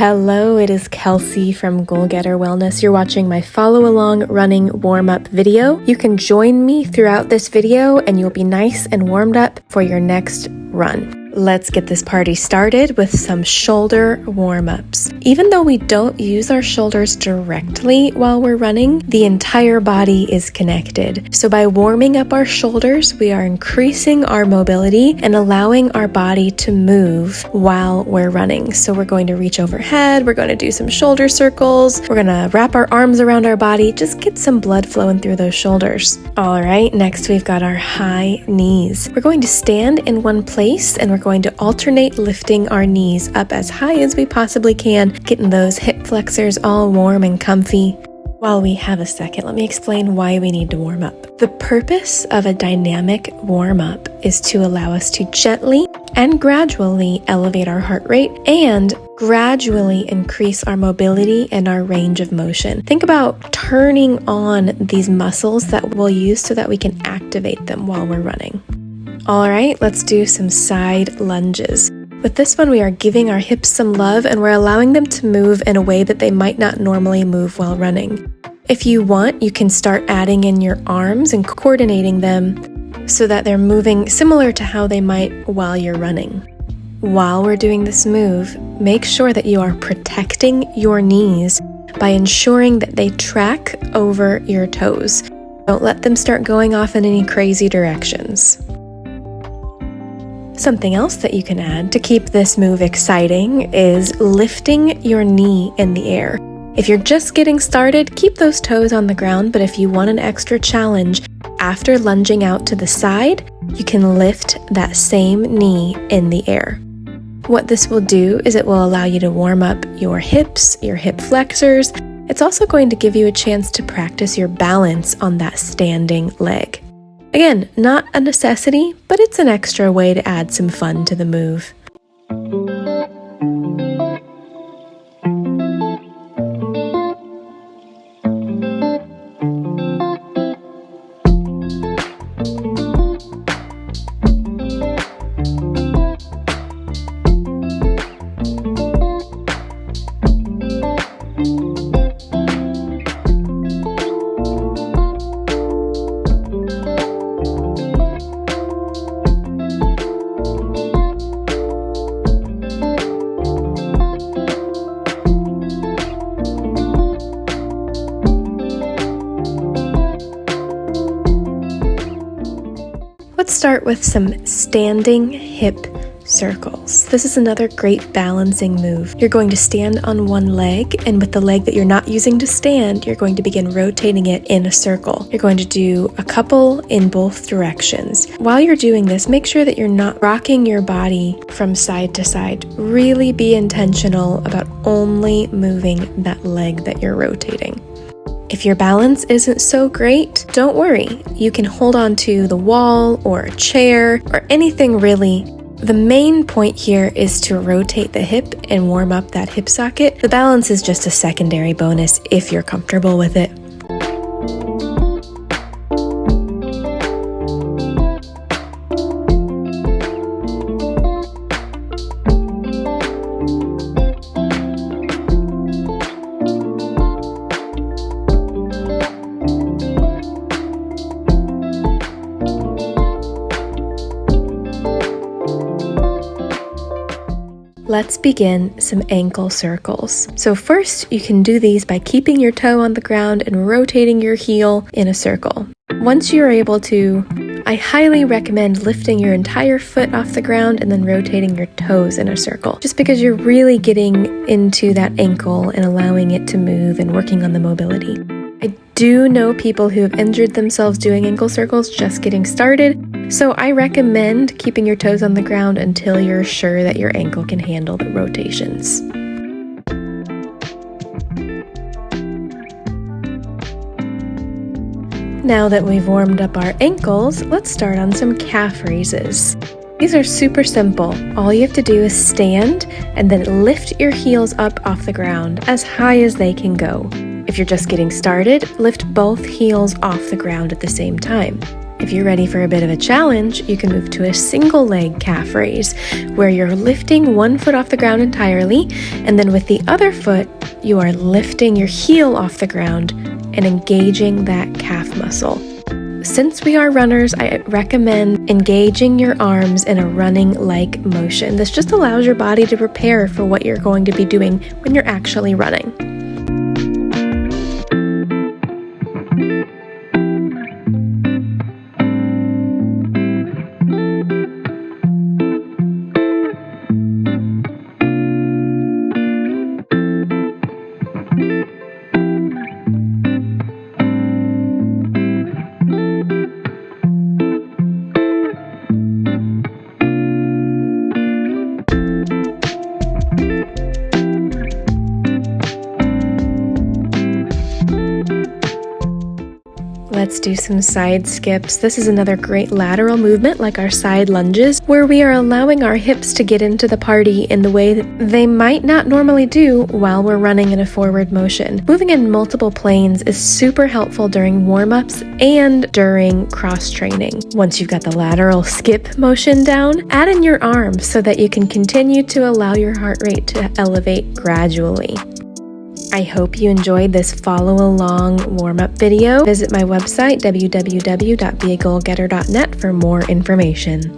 Hello, it is Kelsey from Goal Getter Wellness. You're watching my follow along running warm-up video. You can join me throughout this video and you'll be nice and warmed up for your next run. Let's get this party started with some shoulder warm-ups. Even though we don't use our shoulders directly while we're running, the entire body is connected. So by warming up our shoulders, we are increasing our mobility and allowing our body to move while we're running. So we're going to reach overhead, we're going to do some shoulder circles, we're going to wrap our arms around our body, just get some blood flowing through those shoulders. All right, next we've got our high knees. We're going to stand in one place and we're going to alternate lifting our knees up as high as we possibly can, getting those hip flexors all warm and comfy. While we have a second, let me explain why we need to warm up. The purpose of a dynamic warm-up is to allow us to gently and gradually elevate our heart rate and gradually increase our mobility and our range of motion. Think about turning on these muscles that we'll use so that we can activate them while we're running. All right, let's do some side lunges. With this one, we are giving our hips some love and we're allowing them to move in a way that they might not normally move while running. If you want, you can start adding in your arms and coordinating them so that they're moving similar to how they might while you're running. While we're doing this move, make sure that you are protecting your knees by ensuring that they track over your toes. Don't let them start going off in any crazy directions. Something else that you can add to keep this move exciting is lifting your knee in the air. If you're just getting started, keep those toes on the ground, but if you want an extra challenge, after lunging out to the side, you can lift that same knee in the air. What this will do is it will allow you to warm up your hips, your hip flexors. It's also going to give you a chance to practice your balance on that standing leg. Again, not a necessity, but it's an extra way to add some fun to the move. Let's start with some standing hip circles. This is another great balancing move. You're going to stand on one leg, and with the leg that you're not using to stand, you're going to begin rotating it in a circle. You're going to do a couple in both directions. While you're doing this, make sure that you're not rocking your body from side to side. Really be intentional about only moving that leg that you're rotating. If your balance isn't so great, don't worry. You can hold on to the wall or a chair or anything really. The main point here is to rotate the hip and warm up that hip socket. The balance is just a secondary bonus if you're comfortable with it. Let's begin some ankle circles. So first, you can do these by keeping your toe on the ground and rotating your heel in a circle. Once you're able to, I highly recommend lifting your entire foot off the ground and then rotating your toes in a circle, just because you're really getting into that ankle and allowing it to move and working on the mobility. I do know people who have injured themselves doing ankle circles just getting started, so I recommend keeping your toes on the ground until you're sure that your ankle can handle the rotations. Now that we've warmed up our ankles, let's start on some calf raises. These are super simple. All you have to do is stand and then lift your heels up off the ground as high as they can go. If you're just getting started, lift both heels off the ground at the same time. If you're ready for a bit of a challenge, you can move to a single leg calf raise, where you're lifting one foot off the ground entirely, and then with the other foot, you are lifting your heel off the ground and engaging that calf muscle. Since we are runners, I recommend engaging your arms in a running-like motion. This just allows your body to prepare for what you're going to be doing when you're actually running. Let's do some side skips. This is another great lateral movement like our side lunges, where we are allowing our hips to get into the party in the way that they might not normally do while we're running in a forward motion. Moving in multiple planes is super helpful during warm-ups and during cross-training. Once you've got the lateral skip motion down, add in your arms so that you can continue to allow your heart rate to elevate gradually. I hope you enjoyed this follow-along warm-up video. Visit my website, www.beagoalgetter.net, for more information.